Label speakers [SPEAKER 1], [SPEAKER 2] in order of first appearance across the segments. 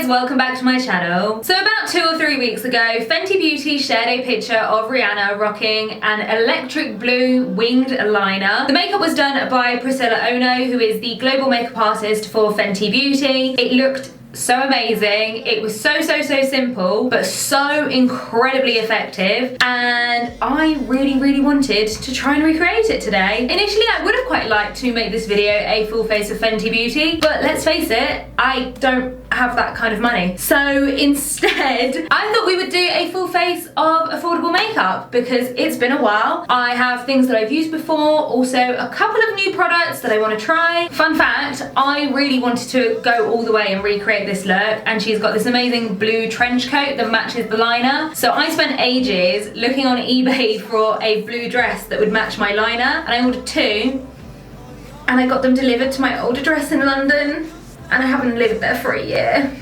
[SPEAKER 1] welcome back to my channel. So about 2 or 3 weeks ago, Fenty Beauty shared a picture of Rihanna rocking an electric blue winged liner. The makeup was done by Priscilla Ono, who is the global makeup artist for Fenty Beauty. It looked so amazing. It was so simple, but so incredibly effective, and I really wanted to try and recreate it today. Initially, I would have quite liked to make this video a full face of Fenty Beauty, but let's face it, I don't have that kind of money. So instead, I thought we would do a full face of affordable makeup because it's been a while. I have things that I've used before, also a couple of new products that I want to try. Fun fact, I really wanted to go all the way and recreate this look, and she's got this amazing blue trench coat that matches the liner. So I spent ages looking on eBay for a blue dress that would match my liner, and I ordered 2, and I got them delivered to my old address in London, and I haven't lived there for a year.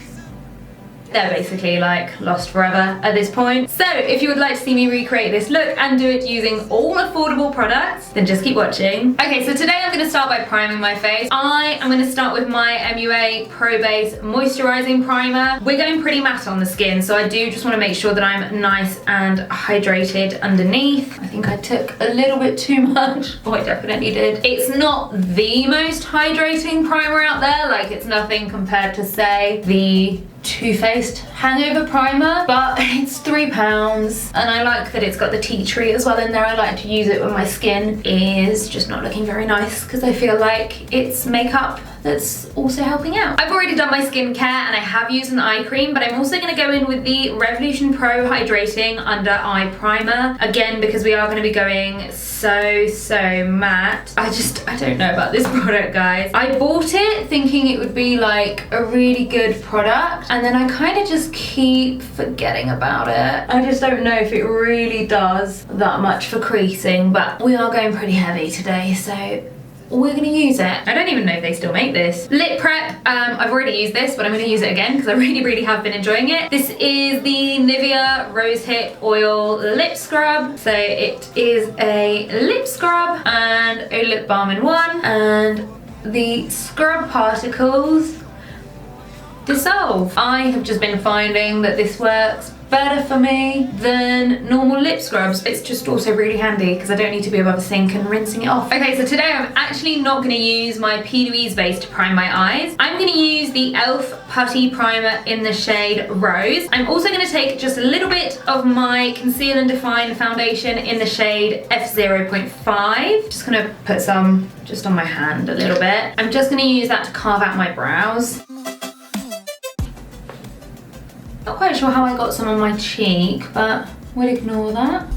[SPEAKER 1] They're basically like lost forever at this point. So if you would like to see me recreate this look and do it using all affordable products, then just keep watching. Okay, so today I'm going to start by priming my face. I am going to start with my MUA Pro Base Moisturizing Primer. We're going pretty matte on the skin, so I do just want to make sure that I'm nice and hydrated underneath. I think I took a little bit too much. Oh, I definitely did. It's not the most hydrating primer out there. Like, it's nothing compared to, say, the Too Faced Hangover Primer, but it's £3, and I like that it's got the tea tree as well in there. I like to use it when my skin is just not looking very nice, because I feel like it's makeup that's also helping out. I've already done my skincare and I have used an eye cream, but I'm also going to go in with the Revolution Pro Hydrating Under Eye Primer, again because we are going to be going so matte. I don't know about this product, guys. I bought it thinking it would be like a really good product, and then I kind of just keep forgetting about it. I just don't know if it really does that much for creasing, but we are going pretty heavy today, so we're gonna use it. I don't even know if they still make this. Lip prep, I've already used this, but I'm gonna use it again because I really have been enjoying it. This is the Nivea Rosehip Oil Lip Scrub. So it is a lip scrub and a lip balm in one, and the scrub particles dissolve. I have just been finding that this works better for me than normal lip scrubs. It's just also really handy because I don't need to be above a sink and rinsing it off. Okay, so today I'm actually not going to use my P. Louise base to prime my eyes. I'm going to use the e.l.f. Putty Primer in the shade Rose. I'm also going to take just a little bit of my Conceal and Define foundation in the shade F0.5. Just going to put some just on my hand a little bit. I'm just going to use that to carve out my brows. Not quite sure how I got some on my cheek, but we'll ignore that.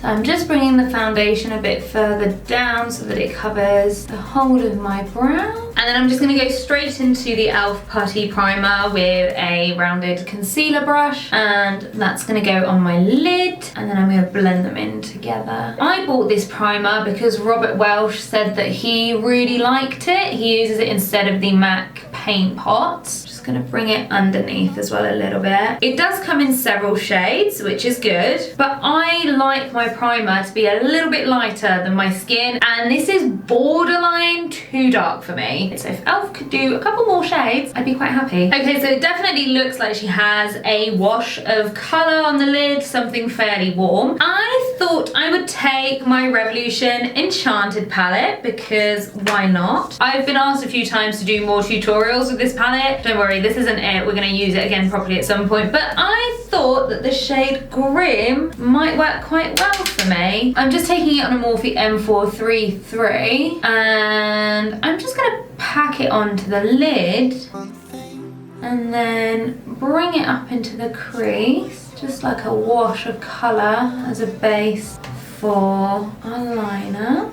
[SPEAKER 1] So I'm just bringing the foundation a bit further down so that it covers the whole of my brow. And then I'm just going to go straight into the e.l.f. Putty Primer with a rounded concealer brush, and that's going to go on my lid, and then I'm going to blend them in together. I bought this primer because Robert Welsh said that he really liked it. He uses it instead of the MAC paint pots. Just going to bring it underneath as well a little bit. It does come in several shades, which is good, but I like my primer to be a little bit lighter than my skin, and this is borderline too dark for me. So if e.l.f. could do a couple more shades, I'd be quite happy. Okay, so it definitely looks like she has a wash of colour on the lid, something fairly warm. I thought I would take my Revolution Enchanted palette because why not? I've been asked a few times to do more tutorials with this palette. Don't worry, this isn't it. We're going to use it again properly at some point, but I thought that the shade Grim might work quite well for me. I'm just taking it on a Morphe M433, and I'm just going to pack it onto the lid and then bring it up into the crease, just like a wash of colour as a base for eyeliner.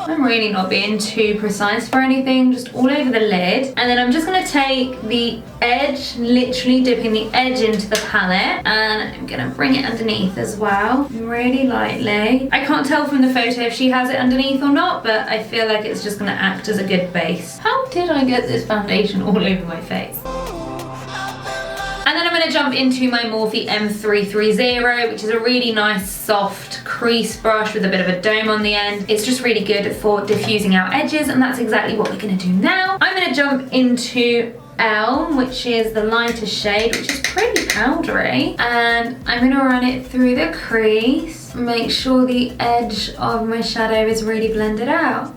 [SPEAKER 1] I'm really not being too precise for anything, just all over the lid. And then I'm just going to take the edge, literally dipping the edge into the palette, and I'm going to bring it underneath as well, really lightly. I can't tell from the photo if she has it underneath or not, but I feel like it's just going to act as a good base. How did I get this foundation all over my face? And then I'm going gonna jump into my Morphe M330, which is a really nice soft crease brush with a bit of a dome on the end. It's just really good for diffusing out edges, and that's exactly what we're gonna do now. I'm gonna jump into Elm, which is the lighter shade, which is pretty powdery, and I'm gonna run it through the crease, make sure the edge of my shadow is really blended out.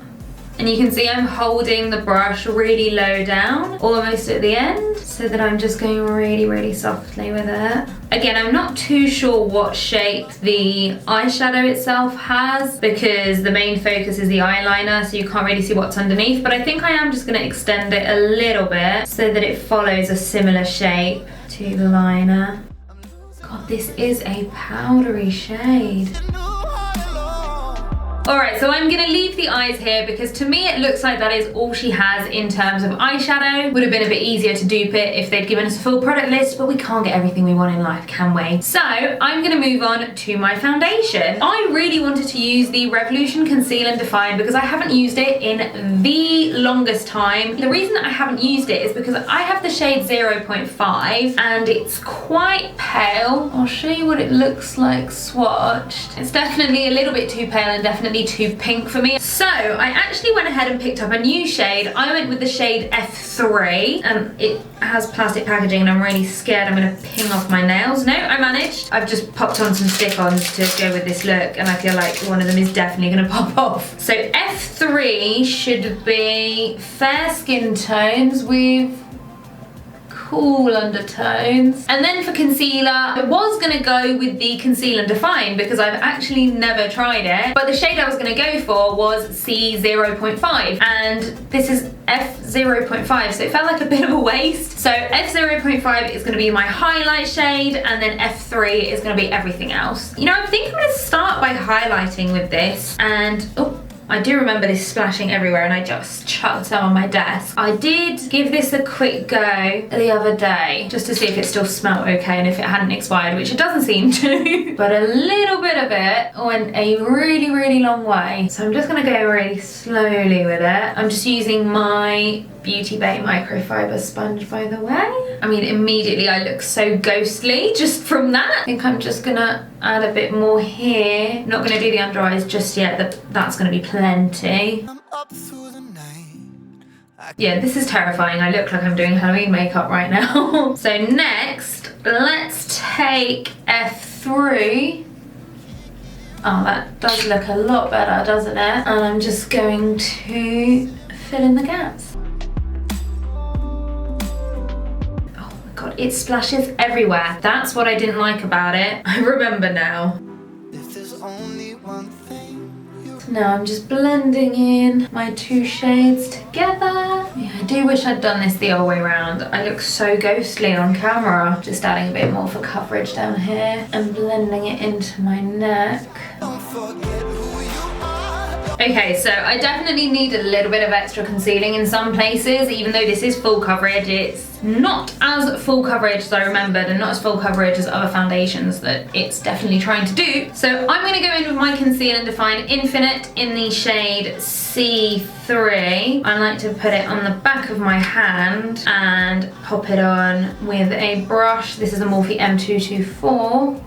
[SPEAKER 1] And you can see I'm holding the brush really low down, almost at the end, so that I'm just going really, really softly with it. Again, I'm not too sure what shape the eyeshadow itself has, because the main focus is the eyeliner, so you can't really see what's underneath, but I think I am just gonna extend it a little bit so that it follows a similar shape to the liner. God, this is a powdery shade. Alright, so I'm gonna leave the eyes here because to me it looks like that is all she has in terms of eyeshadow. Would have been a bit easier to dupe it if they'd given us a full product list, but we can't get everything we want in life, can we? So I'm gonna move on to my foundation. I really wanted to use the Revolution Conceal and Define because I haven't used it in the longest time. The reason that I haven't used it is because I have the shade 0.5 and it's quite pale. I'll show you what it looks like swatched. It's definitely a little bit too pale and definitely too pink for me. So I actually went ahead and picked up a new shade. I went with the shade F3 and it has plastic packaging and I'm really scared I'm gonna ping off my nails. No, I managed. I've just popped on some stick-ons to go with this look and I feel like one of them is definitely gonna pop off. So F3 should be fair skin tones with cool undertones. And then for concealer, I was gonna go with the Conceal and Define because I've actually never tried it, but the shade I was gonna go for was C0.5 and this is F0.5, so it felt like a bit of a waste. So F0.5 is gonna be my highlight shade and then F3 is gonna be everything else. You know, I think I'm gonna start by highlighting with this and, oh, I do remember this splashing everywhere and I just chucked some on my desk. I did give this a quick go the other day just to see if it still smelled okay and if it hadn't expired, which it doesn't seem to. But a little bit of it went a really, really long way. So I'm just gonna go really slowly with it. I'm just using my Beauty Bay microfiber sponge, by the way. I mean, immediately I look so ghostly just from that. I think I'm just gonna add a bit more here. Not gonna do the under eyes just yet, that's gonna be plenty. Yeah, this is terrifying. I look like I'm doing Halloween makeup right now. So next, let's take F3. Oh, that does look a lot better, doesn't it? And I'm just going to fill in the gaps. God, it splashes everywhere. That's what I didn't like about it. I remember now. If there's only one thing now I'm just blending in my two shades together. Yeah, I do wish I'd done this the other way around. I look so ghostly on camera. Just adding a bit more for coverage down here and blending it into my neck. Don't forget who you are. Okay, so I definitely need a little bit of extra concealing in some places. Even though this is full coverage, it's not as full coverage as I remembered and not as full coverage as other foundations that it's definitely trying to do. So I'm going to go in with my Conceal and Define Infinite in the shade C3. I like to put it on the back of my hand and pop it on with a brush. This is a Morphe M224.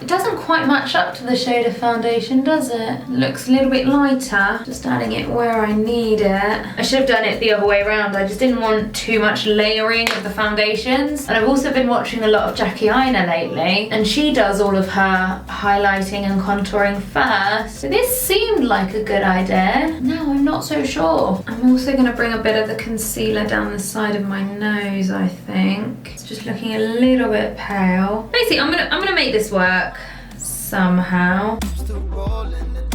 [SPEAKER 1] It doesn't quite match up to the shade of foundation, does it? It looks a little bit lighter. Just adding it where I need it. I should have done it the other way around. I just didn't want too much layering of the foundations. And I've also been watching a lot of Jackie Eyeliner lately, and she does all of her highlighting and contouring first. So this seemed like a good idea. Now I'm not so sure. I'm also gonna bring a bit of the concealer down the side of my nose, I think. It's just looking a little bit pale. Basically, I'm gonna make this work somehow.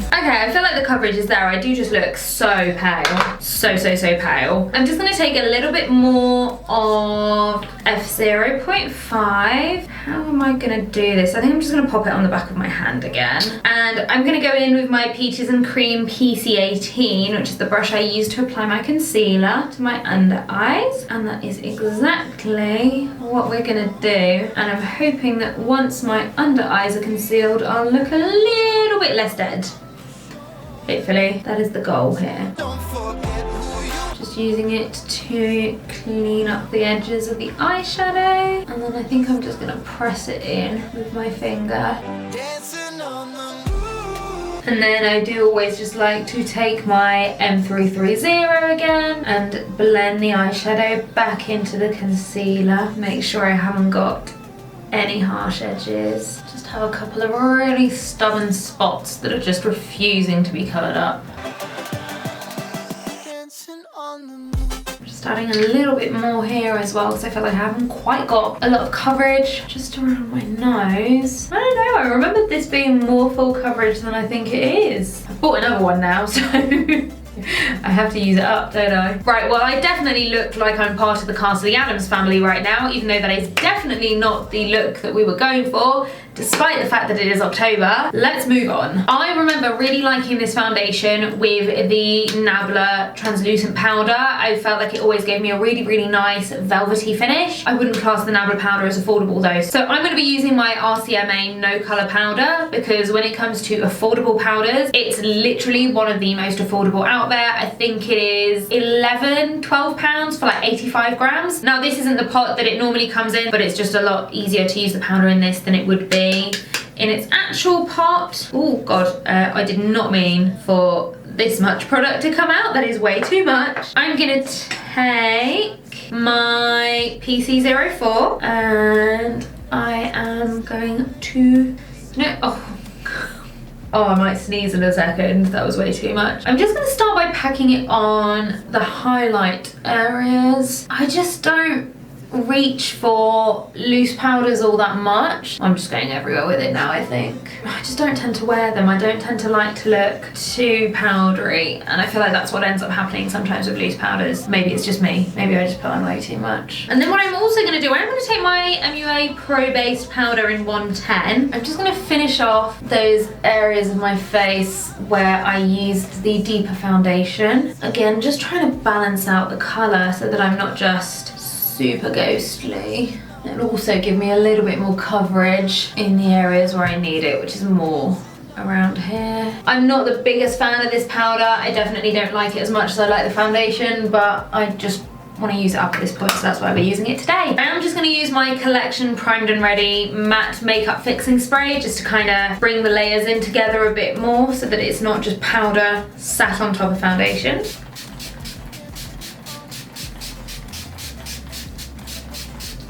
[SPEAKER 1] Okay, I feel like the coverage is there. I do just look so pale. So pale. I'm just gonna take a little bit more of F0.5. How am I gonna do this? I think I'm just gonna pop it on the back of my hand again. And I'm gonna go in with my Peaches and Cream PC18, which is the brush I use to apply my concealer to my under eyes. And that is exactly what we're gonna do. And I'm hoping that once my under eyes are concealed, I'll look a little bit less dead. Hopefully, that is the goal here. Just just using it to clean up the edges of the eyeshadow. And then I think I'm just gonna press it in with my finger. And then I do always just like to take my M330 again and blend the eyeshadow back into the concealer. Make sure I haven't got any harsh edges. Just have a couple of really stubborn spots that are just refusing to be coloured up. Just adding a little bit more here as well because I feel like I haven't quite got a lot of coverage just around my nose. I don't know, I remembered this being more full coverage than I think it is. I've bought another one now, so I have to use it up, don't I? Right, well, I definitely look like I'm part of the cast of the Addams Family right now, even though that is definitely not the look that we were going for, despite the fact that it is October. Let's move on. I remember really liking this foundation with the Nabla translucent powder. I felt like it always gave me a really, really nice velvety finish. I wouldn't class the Nabla powder as affordable though. So I'm going to be using my RCMA no colour powder because when it comes to affordable powders, it's literally one of the most affordable out there. I think it is 11, 12 pounds for like 85 grams. Now this isn't the pot that it normally comes in, but it's just a lot easier to use the powder in this than it would be in its actual pot. Oh god, I did not mean for this much product to come out. That is way too much. I'm gonna take my PC04 and I am going to, oh, I might sneeze in a second. That was way too much. I'm just gonna start by packing it on the highlight areas. I just don't reach for loose powders all that much. I'm just going everywhere with it now, I think. I just don't tend to wear them. I don't tend to like to look too powdery, and I feel like that's what ends up happening sometimes with loose powders. Maybe it's just me. Maybe I just put on way too much. And then what I'm also going to do, I'm going to take my MUA Pro Based powder in 110. I'm just going to finish off those areas of my face where I used the deeper foundation. Again, just trying to balance out the colour so that I'm not just super ghostly. It'll also give me a little bit more coverage in the areas where I need it, which is more around here. I'm not the biggest fan of this powder. I definitely don't like it as much as I like the foundation, but I just want to use it up at this point, so that's why we're using it today. I'm just going to use my Collection Primed and Ready matte makeup fixing spray just to kind of bring the layers in together a bit more so that it's not just powder sat on top of foundation.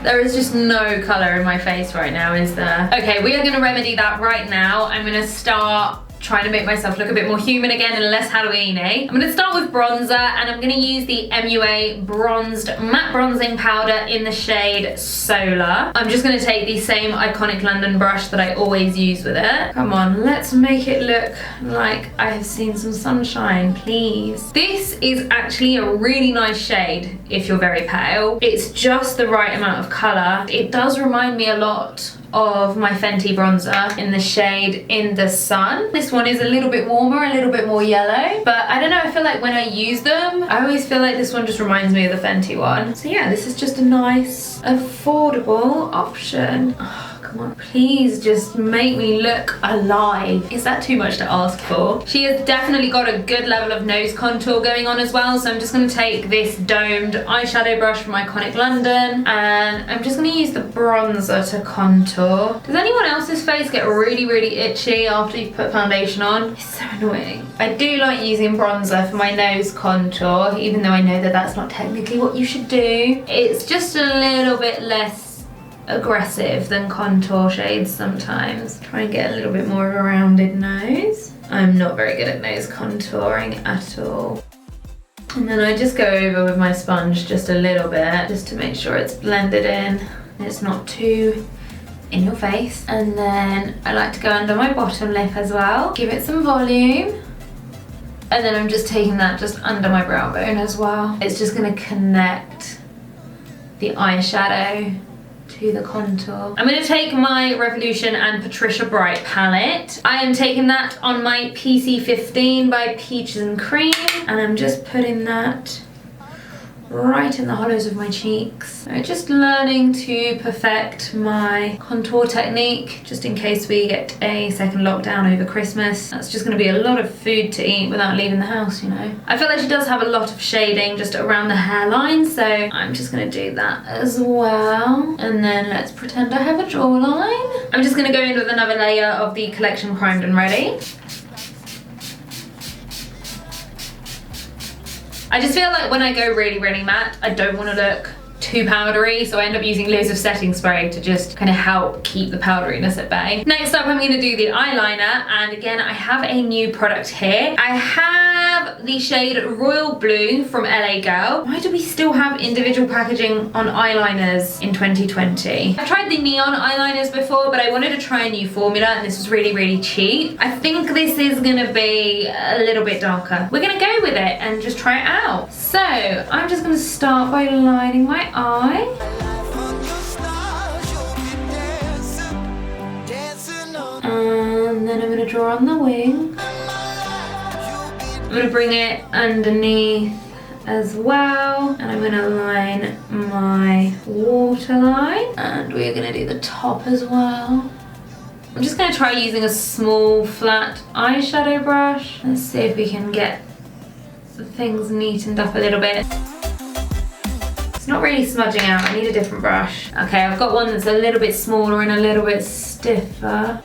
[SPEAKER 1] There is just no colour in my face right now, is there? Okay, we are going to remedy that right now. I'm going to start trying to make myself look a bit more human again and less Halloween-y. I'm going to start with bronzer, and I'm going to use the MUA Bronzed Matte Bronzing Powder in the shade Solar. I'm just going to take the same Iconic London brush that I always use with it. Come on, let's make it look like I have seen some sunshine, please. This is actually a really nice shade if you're very pale. It's just the right amount of colour. It does remind me a lot of my Fenty bronzer in the shade In the Sun. This one is a little bit warmer, a little bit more yellow, but I don't know, I feel like when I use them, I always feel like this one just reminds me of the Fenty one. So yeah, this is just a nice, affordable option. Oh, come on, please just make me look alive. Is that too much to ask for? She has definitely got a good level of nose contour going on as well, so I'm just going to take this domed eyeshadow brush from Iconic London, and I'm just going to use the bronzer to contour. Does anyone else's face get really, really itchy after you've put foundation on? It's so annoying. I do like using bronzer for my nose contour, even though I know that that's not technically what you should do. It's just a little bit less aggressive than contour shades sometimes. Try and get a little bit more of a rounded nose. I'm not very good at nose contouring at all. And then I just go over with my sponge just a little bit, just to make sure it's blended in. It's not too in your face. And then I like to go under my bottom lip as well, give it some volume. And then I'm just taking that just under my brow bone as well. It's just gonna connect the eyeshadow to the contour. I'm going to take my Revolution and Patricia Bright palette. I am taking that on my PC15 by Peaches and Cream, and I'm just putting that right in the hollows of my cheeks. I'm just learning to perfect my contour technique, just in case we get a second lockdown over Christmas. That's just going to be a lot of food to eat without leaving the house, you know. I feel like she does have a lot of shading just around the hairline, so I'm just going to do that as well. And then let's pretend I have a jawline. I'm just going to go in with another layer of the Collection Primed and Ready. I just feel like when I go really, really matte, I don't want to look too powdery, so I end up using loads of setting spray to just kind of help keep the powderiness at bay. Next up, I'm going to do the eyeliner, and again, I have a new product here. I have the shade Royal Blue from LA Girl. Why do we still have individual packaging on eyeliners in 2020? I've tried the neon eyeliners before, but I wanted to try a new formula, and this was really, really cheap. I think this is going to be a little bit darker. We're going to go with it and just try it out. So I'm just going to start by lining my eye. And then I'm going to draw on the wing. I'm going to bring it underneath as well. And I'm going to line my waterline. And we're going to do the top as well. I'm just going to try using a small flat eyeshadow brush. Let's see if we can get things neatened up a little bit. It's not really smudging out, I need a different brush. Okay, I've got one that's a little bit smaller and a little bit stiffer.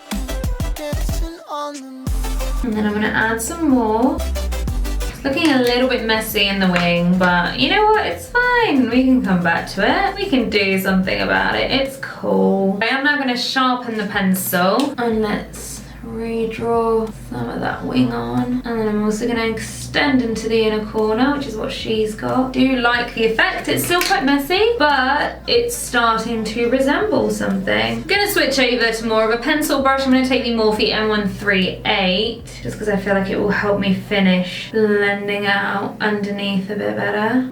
[SPEAKER 1] And then I'm going to add some more. It's looking a little bit messy in the wing, but you know what, it's fine. We can come back to it. We can do something about it, it's cool. I am now going to sharpen the pencil, and let's redraw some of that wing on. And then I'm also going to extend into the inner corner, which is what she's got. Do like the effect. It's still quite messy, but it's starting to resemble something. I'm going to switch over to more of a pencil brush. I'm going to take the Morphe M138 just because I feel like it will help me finish blending out underneath a bit better.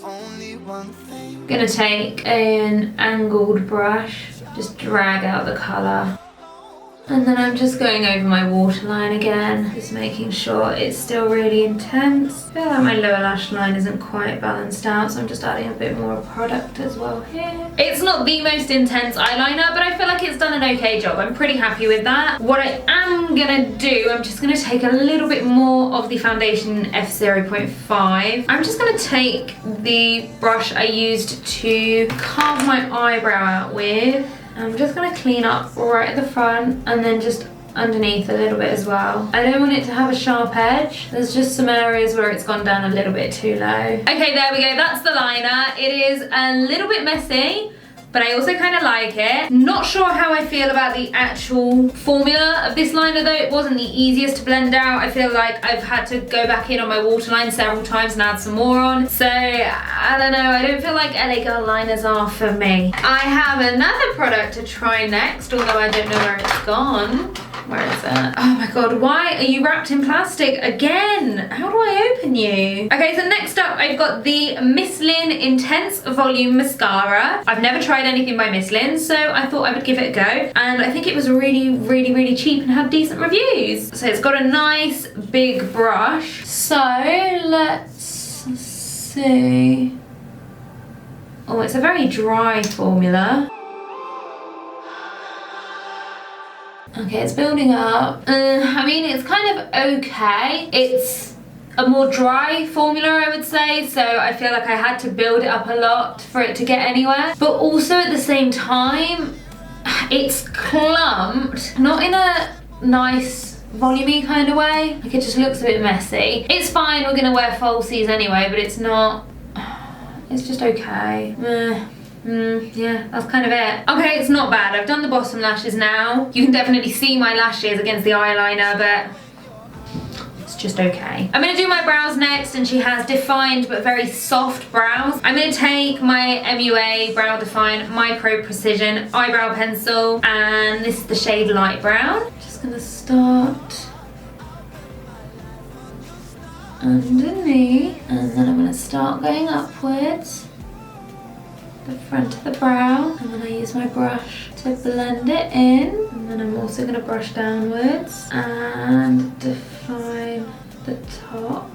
[SPEAKER 1] I'm going to take an angled brush, just drag out the colour. And then I'm just going over my waterline again, just making sure it's still really intense. I feel like my lower lash line isn't quite balanced out, so I'm just adding a bit more product as well here. It's not the most intense eyeliner, but I feel like it's done an okay job. I'm pretty happy with that. What I am gonna do, I'm just gonna take a little bit more of the foundation F0.5. I'm just gonna take the brush I used to carve my eyebrow out with. I'm just going to clean up right at the front and then just underneath a little bit as well. I don't want it to have a sharp edge. There's just some areas where it's gone down a little bit too low. Okay, there we go. That's the liner. It is a little bit messy, but I also kind of like it. Not sure how I feel about the actual formula of this liner though. It wasn't the easiest to blend out. I feel like I've had to go back in on my waterline several times and add some more on. So, I don't know. I don't feel like LA Girl liners are for me. I have another product to try next, although I don't know where it's gone. Where is it? Oh my god, why are you wrapped in plastic again? How do I open you? Okay, so next up I've got the Misslin Intense Volume Mascara. I've never tried anything by Misslin, so I thought I would give it a go. And I think it was really, really, really cheap and had decent reviews. So it's got a nice big brush. So let's see. Oh, it's a very dry formula. Okay, it's building up. I mean, it's kind of okay. It's a more dry formula, I would say, so I feel like I had to build it up a lot for it to get anywhere. But also at the same time, it's clumped, not in a nice volumey kind of way. Like, it just looks a bit messy. It's fine, we're gonna wear falsies anyway, but it's not, it's just okay. Yeah, that's kind of it. Okay, it's not bad. I've done the bottom lashes now. You can definitely see my lashes against the eyeliner, but it's just okay. I'm gonna do my brows next, and she has defined but very soft brows. I'm gonna take my MUA Brow Define Micro Precision Eyebrow Pencil, and this is the shade Light Brown. Just gonna start underneath, and then I'm gonna start going upwards. The front of the brow, and then I use my brush to blend it in, and then I'm also going to brush downwards and define the top.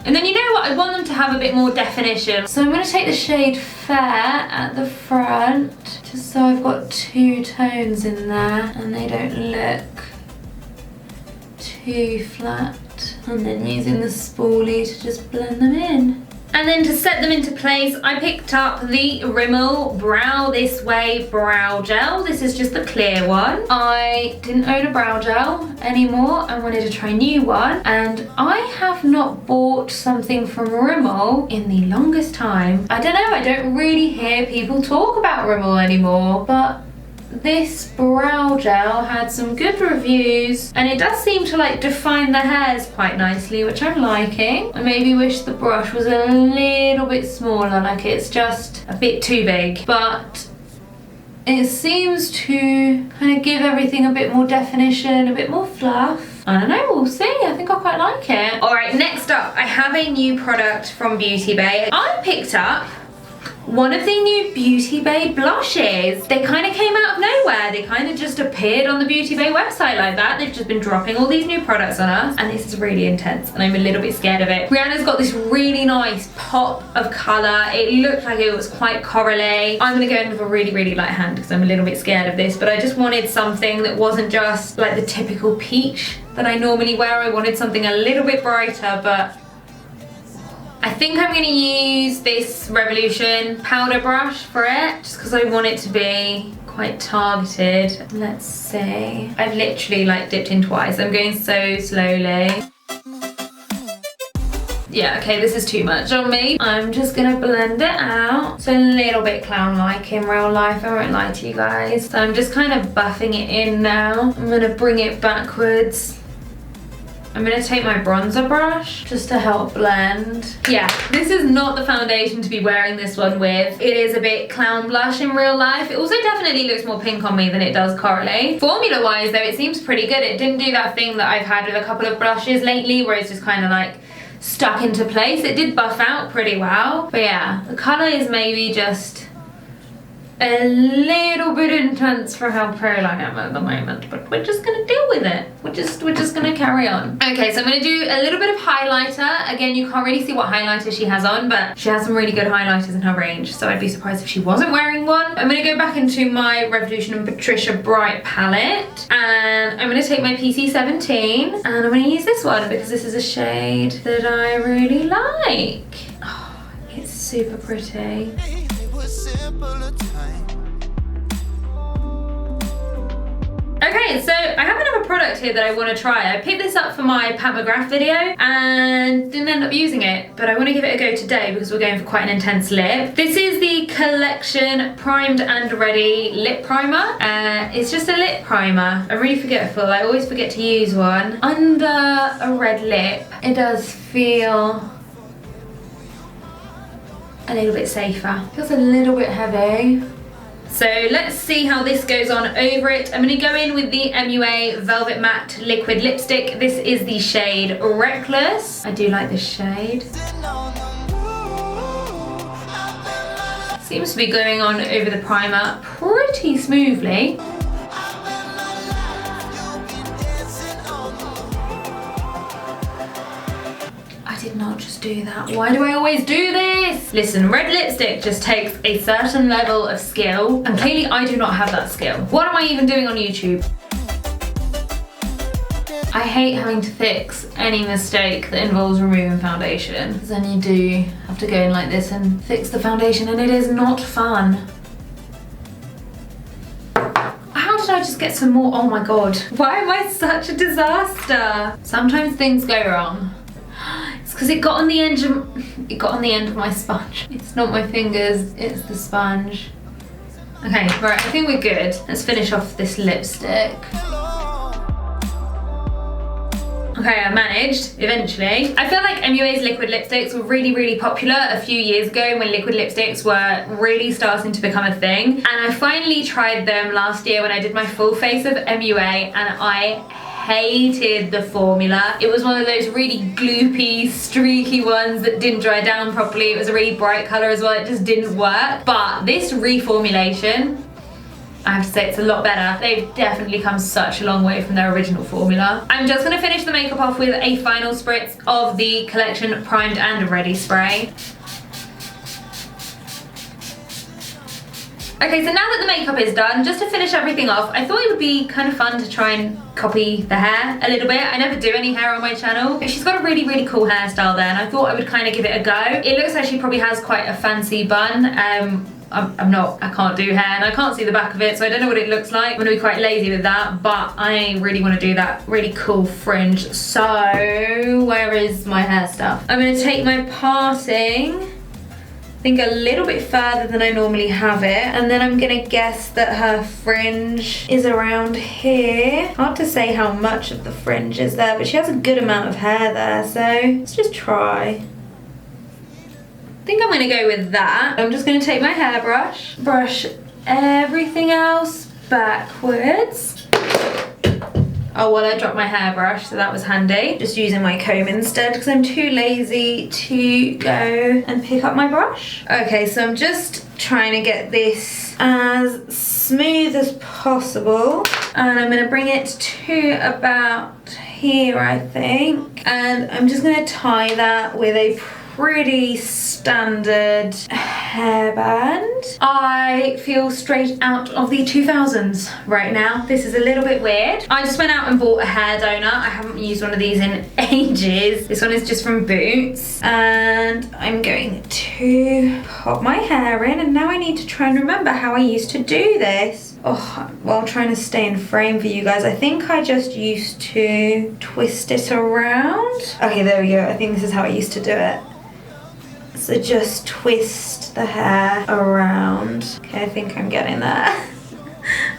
[SPEAKER 1] And then you know what, I want them to have a bit more definition. So I'm going to take the shade Fair at the front, just so I've got two tones in there and they don't look too flat. And then using the spoolie to just blend them in. And then to set them into place, I picked up the Rimmel Brow This Way Brow Gel. This is just the clear one. I didn't own a brow gel anymore. I wanted to try a new one. And I have not bought something from Rimmel in the longest time. I don't know, I don't really hear people talk about Rimmel anymore. But this brow gel had some good reviews and it does seem to like define the hairs quite nicely, which I'm liking. I maybe wish the brush was a little bit smaller, like it's just a bit too big, but it seems to kind of give everything a bit more definition, a bit more fluff. I don't know, we'll see. I think I quite like it. All right, next up, I have a new product from Beauty Bay. I picked up one of the new Beauty Bay blushes. They kind of came out of nowhere. They kind of just appeared on the Beauty Bay website like that. They've just been dropping all these new products on us, and this is really intense and I'm a little bit scared of it. Rihanna's got this really nice pop of colour. It looked like it was quite corally. I'm gonna go in with a really light hand because I'm a little bit scared of this, but I just wanted something that wasn't just like the typical peach that I normally wear. I wanted something a little bit brighter, but I think I'm going to use this Revolution powder brush for it, just because I want it to be quite targeted. Let's see. I've literally like dipped in twice. I'm going so slowly. Yeah, okay, this is too much on me. I'm just going to blend it out. It's a little bit clown-like in real life, I won't lie to you guys. So I'm just kind of buffing it in now. I'm going to bring it backwards. I'm going to take my bronzer brush just to help blend. Yeah, this is not the foundation to be wearing this one with. It is a bit clown blush in real life. It also definitely looks more pink on me than it does corally. Formula wise though, it seems pretty good. It didn't do that thing that I've had with a couple of blushes lately where it's just kind of like stuck into place. It did buff out pretty well. But yeah, the colour is maybe just a little bit intense for how pale I am at the moment, but we're just gonna deal with it. We're just gonna carry on. Okay, so I'm gonna do a little bit of highlighter. Again, you can't really see what highlighter she has on, but she has some really good highlighters in her range, so I'd be surprised if she wasn't wearing one. I'm gonna go back into my Revolution and Patricia Bright palette, and I'm gonna take my PC17, and I'm gonna use this one because this is a shade that I really like. Oh, it's super pretty. Okay, so I have another product here that I want to try. I picked this up for my Pat McGrath video and didn't end up using it, but I want to give it a go today because we're going for quite an intense lip. This is the Collection Primed and Ready Lip Primer. It's just a lip primer. I'm really forgetful. I always forget to use one. Under a red lip, it does feel a little bit safer. Feels a little bit heavy. So let's see how this goes on over it. I'm going to go in with the MUA Velvet Matte Liquid Lipstick. This is the shade Reckless. I do like this shade. Seems to be going on over the primer pretty smoothly. I did not just do that. Why do I always do this? Listen, red lipstick just takes a certain level of skill, and clearly I do not have that skill. What am I even doing on YouTube? I hate having to fix any mistake that involves removing foundation, because then you do have to go in like this and fix the foundation, and it is not fun. How did I just get some more? Oh my god. Why am I such a disaster? Sometimes things go wrong. Because it got on the end of my sponge. It's not my fingers, it's the sponge. Okay, right, I think we're good. Let's finish off this lipstick. Okay, I managed, eventually. I feel like MUA's liquid lipsticks were really popular a few years ago when liquid lipsticks were really starting to become a thing. And I finally tried them last year when I did my full face of MUA, and I hated the formula. It was one of those really gloopy, streaky ones that didn't dry down properly. It was a really bright colour as well. It just didn't work. But this reformulation, I have to say it's a lot better. They've definitely come such a long way from their original formula. I'm just gonna finish the makeup off with a final spritz of the Collection Primed and Ready spray. Okay, so now that the makeup is done, just to finish everything off, I thought it would be kind of fun to try and copy the hair a little bit. I never do any hair on my channel. She's got a really, really cool hairstyle there, and I thought I would kind of give it a go. It looks like she probably has quite a fancy bun. I can't do hair, and I can't see the back of it, so I don't know what it looks like. I'm gonna be quite lazy with that, but I really want to do that really cool fringe. So, where is my hair stuff? I'm gonna take my parting, I think a little bit further than I normally have it, and then I'm gonna guess that her fringe is around here. Hard to say how much of the fringe is there, but she has a good amount of hair there, so let's just try. I think I'm gonna go with that. I'm just gonna take my hairbrush, brush everything else backwards. Oh, well, I dropped my hairbrush, so that was handy. Just using my comb instead because I'm too lazy to go and pick up my brush. Okay, so I'm just trying to get this as smooth as possible. And I'm gonna bring it to about here, I think. And I'm just gonna tie that with a pretty standard hairband. I feel straight out of the 2000s right now. This is a little bit weird. I just went out and bought a hair donor. I haven't used one of these in ages. This one is just from Boots. And I'm going to pop my hair in, and now I need to try and remember how I used to do this. Oh, while trying to stay in frame for you guys, I think I just used to twist it around. Okay, there we go. I think this is how I used to do it. So just twist the hair around. Okay, I think I'm getting there.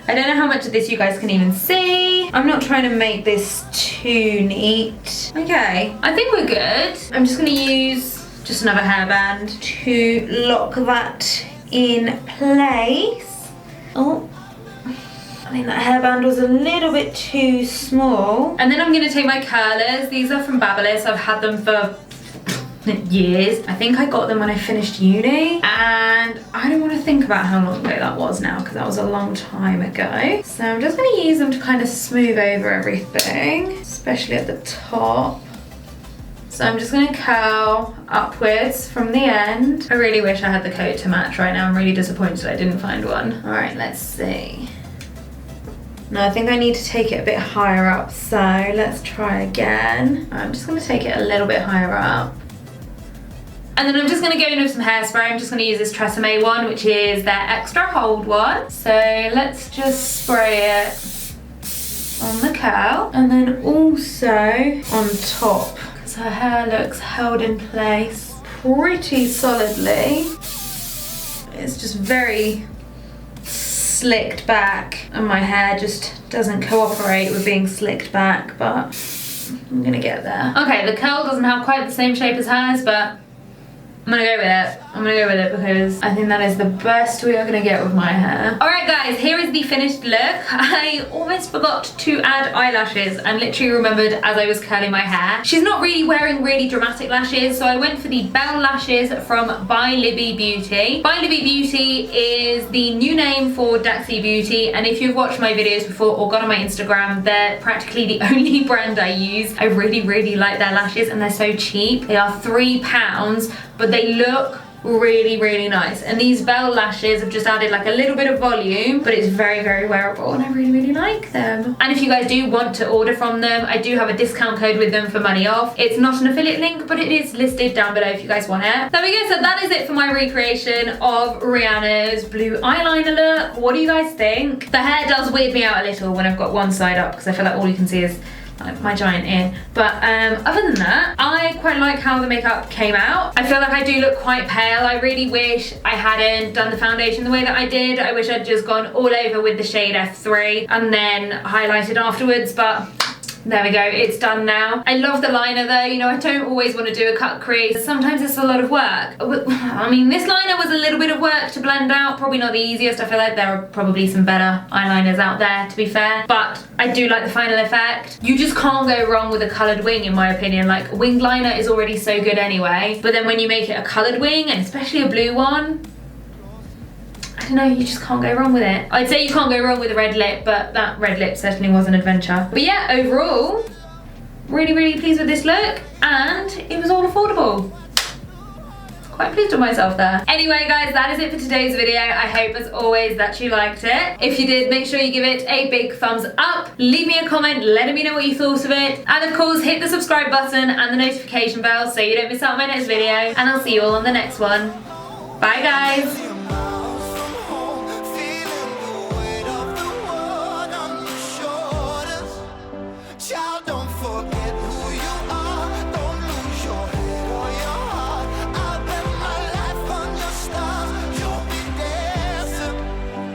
[SPEAKER 1] I don't know how much of this you guys can even see. I'm not trying to make this too neat. Okay, I think we're good. I'm just gonna use just another hairband to lock that in place. Oh, I think that hairband was a little bit too small. And then I'm gonna take my curlers. These are from Babyliss. I've had them for years. I think I got them when I finished uni, and I don't want to think about how long ago that was now because that was a long time ago. So I'm just going to use them to kind of smooth over everything, especially at the top. So I'm just going to curl upwards from the end. I really wish I had the coat to match right now. I'm really disappointed I didn't find one. All right, let's see. No, I think I need to take it a bit higher up, so let's try again. I'm just going to take it a little bit higher up. And then I'm just going to go in with some hairspray. I'm just going to use this Tresemme one, which is their extra hold one. So let's just spray it on the curl and then also on top, because her hair looks held in place pretty solidly. It's just very slicked back, and my hair just doesn't cooperate with being slicked back, but I'm gonna get there. Okay, the curl doesn't have quite the same shape as hers, but I'm gonna go with it. I'm gonna go with it because I think that is the best we are gonna get with my hair. Alright guys, here is the finished look. I almost forgot to add eyelashes and literally remembered as I was curling my hair. She's not really wearing really dramatic lashes, so I went for the Bell lashes from By Libby Beauty. By Libby Beauty is the new name for Daxi Beauty, and if you've watched my videos before or gone on my Instagram, they're practically the only brand I use. I really, really like their lashes, and they're so cheap. They are £3, but they look really, really nice. And these Bell lashes have just added like a little bit of volume, but it's very, very wearable, and I really, really like them. And if you guys do want to order from them, I do have a discount code with them for money off. It's not an affiliate link, but it is listed down below if you guys want it. There we go, so that is it for my recreation of Rihanna's blue eyeliner look. What do you guys think? The hair does weird me out a little when I've got one side up, because I feel like all you can see is my giant ear. But other than that, I quite like how the makeup came out. I feel like I do look quite pale. I really wish I hadn't done the foundation the way that I did. I wish I'd just gone all over with the shade F3 and then highlighted afterwards, but there we go, it's done now. I love the liner though, you know, I don't always want to do a cut crease. Sometimes it's a lot of work. I mean, this liner was a little bit of work to blend out, probably not the easiest. I feel like there are probably some better eyeliners out there, to be fair, but I do like the final effect. You just can't go wrong with a coloured wing, in my opinion. Like, a winged liner is already so good anyway, but then when you make it a coloured wing, and especially a blue one, I don't know, you just can't go wrong with it. I'd say you can't go wrong with a red lip, but that red lip certainly was an adventure. But yeah, overall, really, really pleased with this look, and it was all affordable. Quite pleased with myself there. Anyway guys, that is it for today's video. I hope as always that you liked it. If you did, make sure you give it a big thumbs up. Leave me a comment letting me know what you thought of it. And of course, hit the subscribe button and the notification bell so you don't miss out on my next video. And I'll see you all on the next one. Bye guys.